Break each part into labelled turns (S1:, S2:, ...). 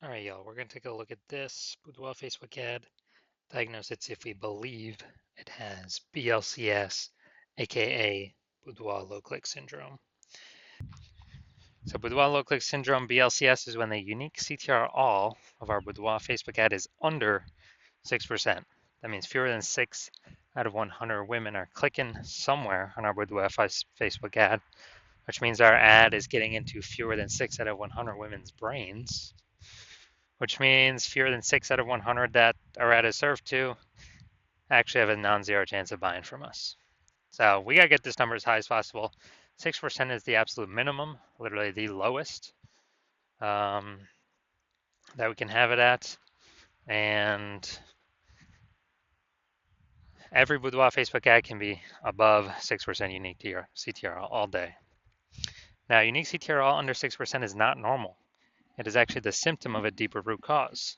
S1: All right, y'all, we're going to take a look at this Boudoir Facebook ad. Diagnose it if we believe it has BLCS, aka Boudoir low click syndrome. So Boudoir low click syndrome, BLCS, is when the unique CTR all of our Boudoir Facebook ad is under 6%. That means fewer than 6 out of 100 women are clicking somewhere on our Boudoir Facebook ad, which means our ad is getting into fewer than 6 out of 100 women's brains, which means fewer than 6 out of 100 that our ad is served to actually have a non-zero chance of buying from us. So we got to get this number as high as possible. 6% is the absolute minimum, literally the lowest that we can have it at. And every Boudoir Facebook ad can be above 6% unique CTR all day. Now, unique CTR all under 6% is not normal. It is actually the symptom of a deeper root cause.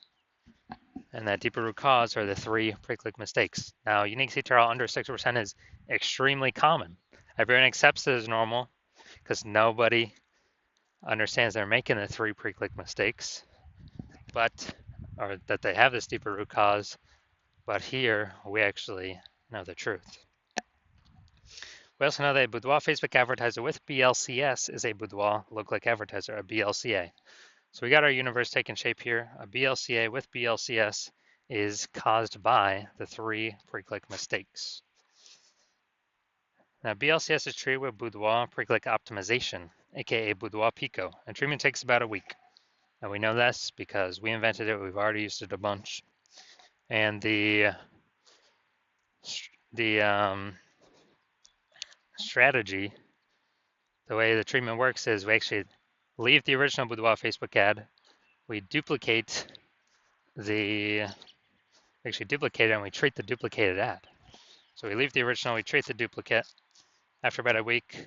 S1: And that deeper root cause are the 3 pre-click mistakes. Now, unique CTR under 6% is extremely common. Everyone accepts it as normal because nobody understands they're making the 3 pre-click mistakes, or that they have this deeper root cause. But here, we actually know the truth. We also know that a Boudoir Facebook advertiser with BLCS is a Boudoir low-click advertiser, a BLCA. So we got our universe taking shape here. A BLCA with BLCS is caused by the 3 pre-click mistakes. Now, BLCS is treated with Boudoir pre-click optimization, aka Boudoir Pico, and treatment takes about a week. And we know this because we invented it. We've already used it a bunch. And the strategy, the way the treatment works is we actually leave the original Boudoir Facebook ad. We duplicate it and we treat the duplicated ad. So we leave the original, we treat the duplicate. After about a week,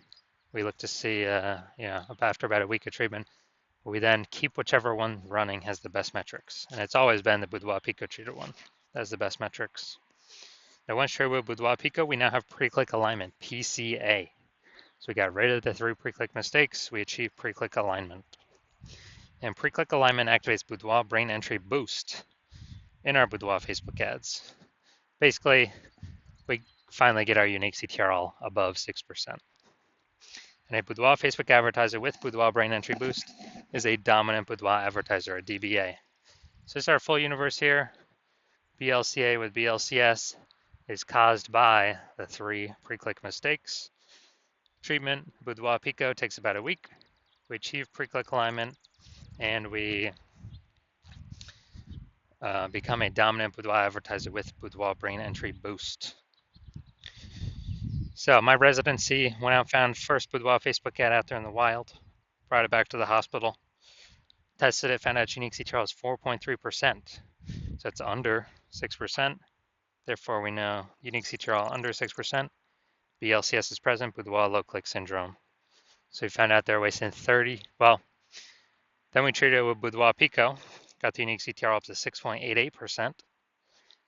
S1: we look to see, after about a week of treatment, we then keep whichever one running has the best metrics. And it's always been the Boudoir Pico treated one that has the best metrics. Now, once treated with Boudoir Pico, we now have pre-click alignment, PCA. So we got rid of the 3 pre-click mistakes. We achieved pre-click alignment. And pre-click alignment activates Boudoir brain entry boost in our Boudoir Facebook ads. Basically, we finally get our unique CTR all above 6%. And a Boudoir Facebook advertiser with Boudoir brain entry boost is a dominant Boudoir advertiser, a DBA. So this is our full universe here. BLCA with BLCS is caused by the 3 pre-click mistakes. Treatment, Boudoir Pico, takes about a week. We achieve pre-click alignment, and we become a dominant Boudoir advertiser with Boudoir brain entry boost. So my residency went out and found first Boudoir Facebook ad out there in the wild, brought it back to the hospital, tested it, found out unique CTR was 4.3%. So it's under 6%. Therefore, we know unique CTR under 6%. BLCS is present, Boudoir low click syndrome. So we found out they're wasting 30. Well, then we treated it with Boudoir Pico, got the unique CTR up to 6.88%.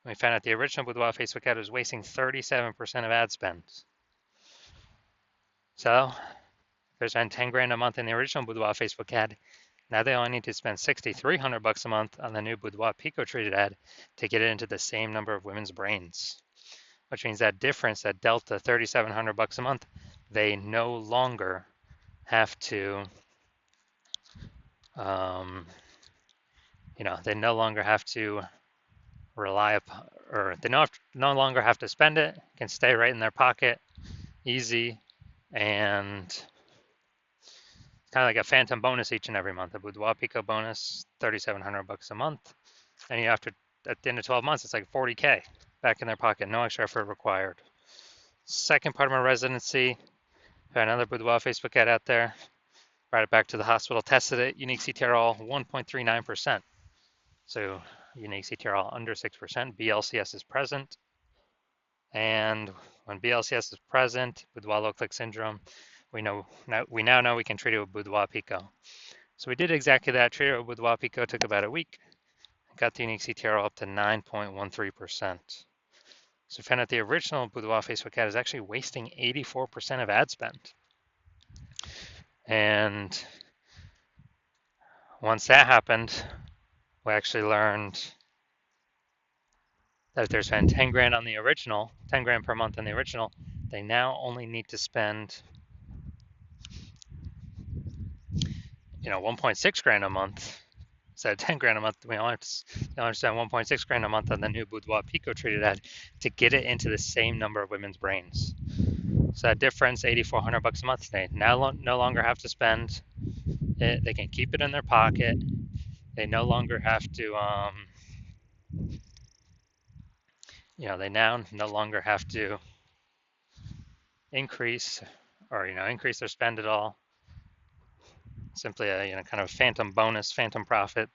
S1: We found out the original Boudoir Facebook ad was wasting 37% of ad spend. So there's been 10 grand a month in the original Boudoir Facebook ad. Now they only need to spend $6,300 a month on the new Boudoir Pico treated ad to get it into the same number of women's brains, which means that difference, that delta, $3,700 a month, they no longer have to, they no longer have to rely upon, or they no longer have to spend it. It can stay right in their pocket, easy, and kind of like a phantom bonus each and every month. A Boudoir Pico bonus, $3,700 a month, and at the end of 12 months, it's like $40K back in their pocket, no extra effort required. Second part of my residency, got another Boudoir Facebook ad out there, brought it back to the hospital, tested it, unique CTR all 1.39%. So unique CTR all under 6%, BLCS is present. And when BLCS is present, Boudoir low click syndrome, we now know we can treat it with Boudoir Pico. So we did exactly that, treated it with Boudoir Pico, took about a week, got the unique CTR up to 9.13%. So we found out the original Boudoir Facebook ad is actually wasting 84% of ad spend. And once that happened, we actually learned that if they're spending 10 grand on the original, 10 grand per month on the original, they now only need to spend, 1.6 grand a month. Instead of 10 grand a month, we only have to spend 1.6 grand a month on the new Boudoir Pico treated ad to get it into the same number of women's brains. So that difference, 8,400 bucks a month, they now no longer have to spend it. They can keep it in their pocket. They no longer have to, they now no longer have to increase increase their spend at all. Simply a kind of phantom bonus, phantom profit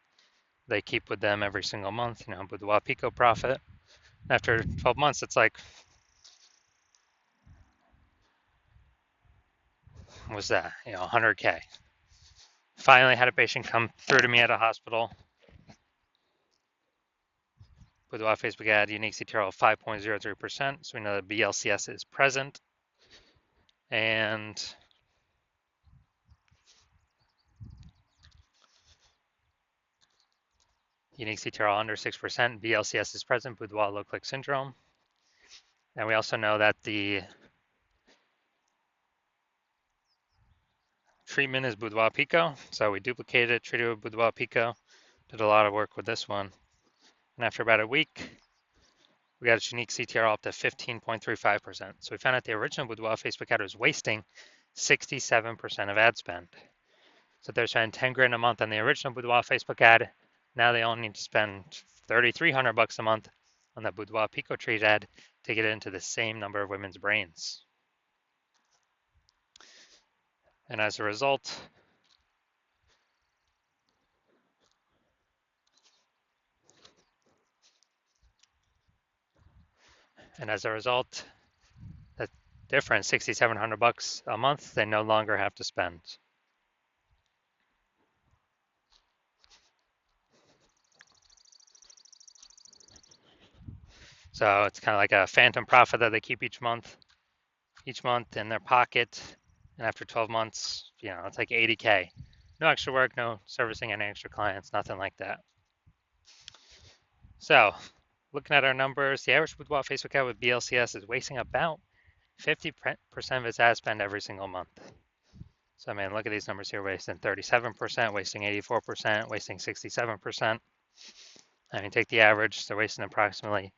S1: they keep with them every single month. Boudoir Pico profit. After 12 months, it's like, what's that? 100K. Finally had a patient come through to me at a hospital. Boudoir Facebook ad, unique CTR of 5.03%. So we know that BLCS is present. And unique CTR under 6%. BLCS is present, Boudoir low click syndrome. And we also know that the treatment is Boudoir Pico. So we duplicated it, treated with Boudoir Pico. Did a lot of work with this one. And after about a week, we got its unique CTR up to 15.35%. So we found out the original Boudoir Facebook ad was wasting 67% of ad spend. So they're spending 10 grand a month on the original Boudoir Facebook ad. Now they only need to spend 3,300 bucks a month on the Boudoir Pico treat ad to get into the same number of women's brains. And as a result, that difference, 6,700 bucks a month, they no longer have to spend. So it's kind of like a phantom profit that they keep each month in their pocket. And after 12 months, it's like 80K. No extra work, no servicing any extra clients, nothing like that. So looking at our numbers, the average Boudoir Facebook ad with BLCS is wasting about 50% of its ad spend every single month. So, look at these numbers here, wasting 37%, wasting 84%, wasting 67%. Take the average, they're wasting approximately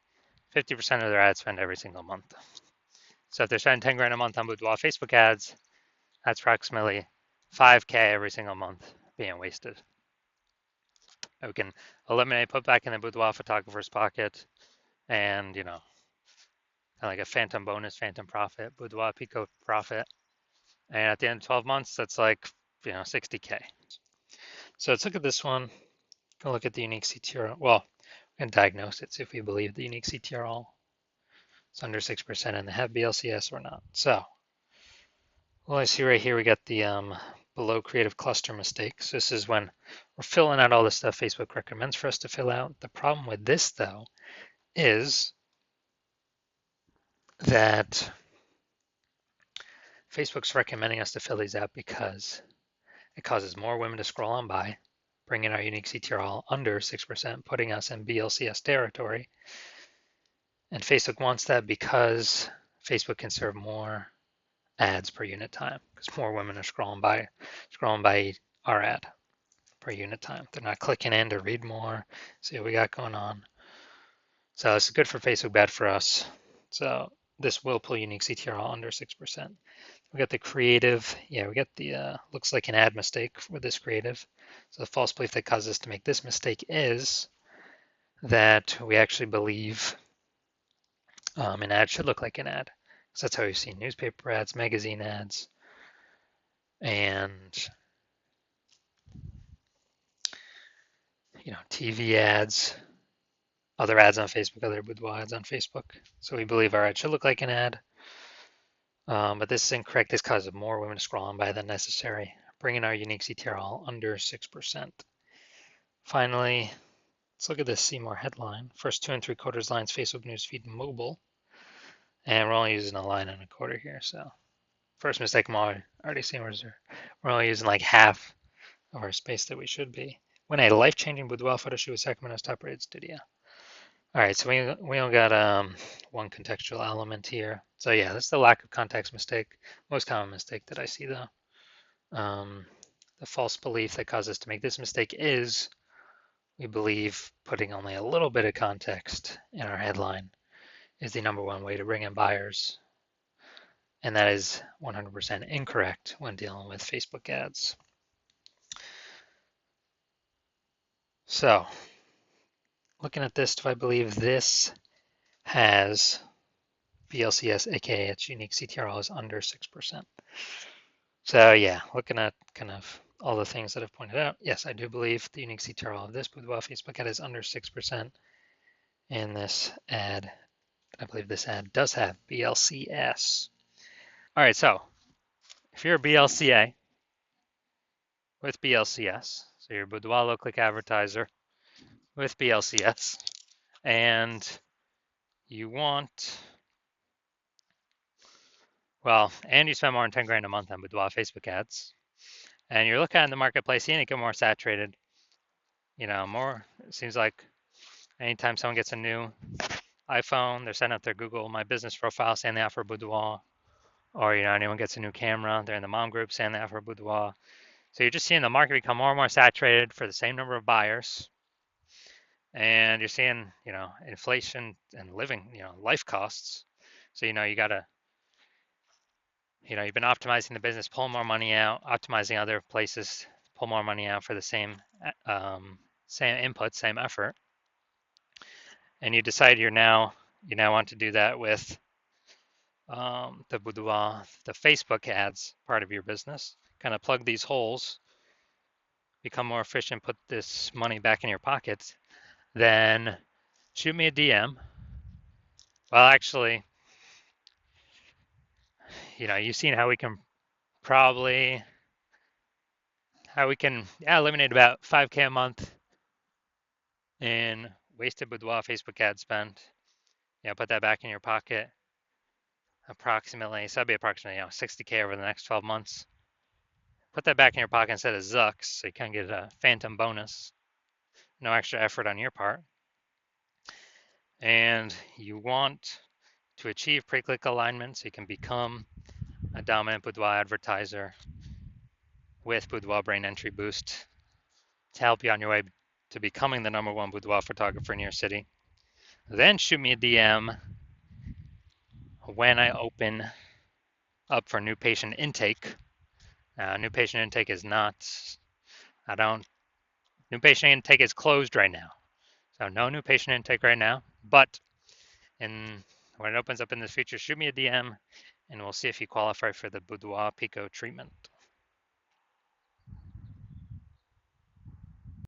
S1: 50% of their ad spend every single month. So if they're spending 10 grand a month on Boudoir Facebook ads, that's approximately 5K every single month being wasted. We can eliminate, put back in the Boudoir photographer's pocket, and kind of like a phantom bonus, phantom profit, Boudoir Pico profit. And at the end of 12 months, that's like 60K. So let's look at this one. Go look at the unique CTR. Well, we can diagnose it, see if we believe the unique CTR is under 6% and they have BLCS or not. So, well, I see right here we got the below creative cluster mistakes. This is when we're filling out all the stuff Facebook recommends for us to fill out. The problem with this, though, is that Facebook's recommending us to fill these out because it causes more women to scroll on by, bringing our unique CTR under 6%, putting us in BLCS territory. And Facebook wants that because Facebook can serve more ads per unit time because more women are scrolling by our ad per unit time. They're not clicking in to read more, see what we got going on. So this is good for Facebook, bad for us. So this will pull unique CTR under 6%. We got the creative. Yeah, we got the looks like an ad mistake with this creative. So the false belief that causes us to make this mistake is that we actually believe an ad should look like an ad. So that's how we've seen newspaper ads, magazine ads, and TV ads, other ads on Facebook, other Boudoir ads on Facebook. So we believe our ad should look like an ad. But this is incorrect. This causes more women to scroll on by than necessary, bringing our unique CTR under 6%. Finally, let's look at this See More headline. First 2 3/4 lines, Facebook newsfeed mobile. And we're only using a line and a quarter here. So first mistake I'm already seeing we're only using like half of our space that we should be. When a life-changing boudoir photo shoot with Sacramento's top-rated studio. All right, so we only got one contextual element here. So yeah, that's the lack of context mistake. Most common mistake that I see though. The false belief that caused us to make this mistake is we believe putting only a little bit of context in our headline is the number one way to bring in buyers. And that is 100% incorrect when dealing with Facebook ads. So looking at this, do I believe this has BLCS, aka its unique CTR is under 6%? So yeah, looking at kind of all the things that I've pointed out, yes, I do believe the unique CTR of this Boudoir Facebook ad is under 6%. And this ad, I believe this ad does have BLCS. All right, so if you're a BLCA with BLCS, so you're a Boudoir low-click advertiser with BLCS, and you want, well, and you spend more than 10 grand a month on Boudoir Facebook ads, and you're looking at the marketplace, seeing it get more saturated, more, it seems like anytime someone gets a new iPhone, they're setting up their Google My Business profile saying they offer Boudoir, or anyone gets a new camera, they're in the mom group saying they offer Boudoir. So you're just seeing the market become more and more saturated for the same number of buyers, and you're seeing inflation and living life costs. So you gotta you've been optimizing the business, pulling more money out, optimizing other places, pull more money out for the same input, same effort, and you decide you now want to do that with the Boudoir, the Facebook ads part of your business. Kind of plug these holes, become more efficient, put this money back in your pockets. Then shoot me a DM. Well, actually, you've seen how we can eliminate about 5K a month in wasted Boudoir Facebook ad spend. Put that back in your pocket. Approximately, so that'd be approximately 60K over the next 12 months. Put that back in your pocket instead of Zucks, so you can get a phantom bonus. No extra effort on your part. And you want to achieve pre-click alignment so you can become a dominant Boudoir advertiser with Boudoir Brain Entry Boost to help you on your way to becoming the number one boudoir photographer in your city. Then shoot me a DM when I open up for new patient intake. New patient intake is not, new patient intake is closed right now. So no new patient intake right now, but when it opens up in the future, shoot me a DM and we'll see if you qualify for the Boudoir Pico treatment.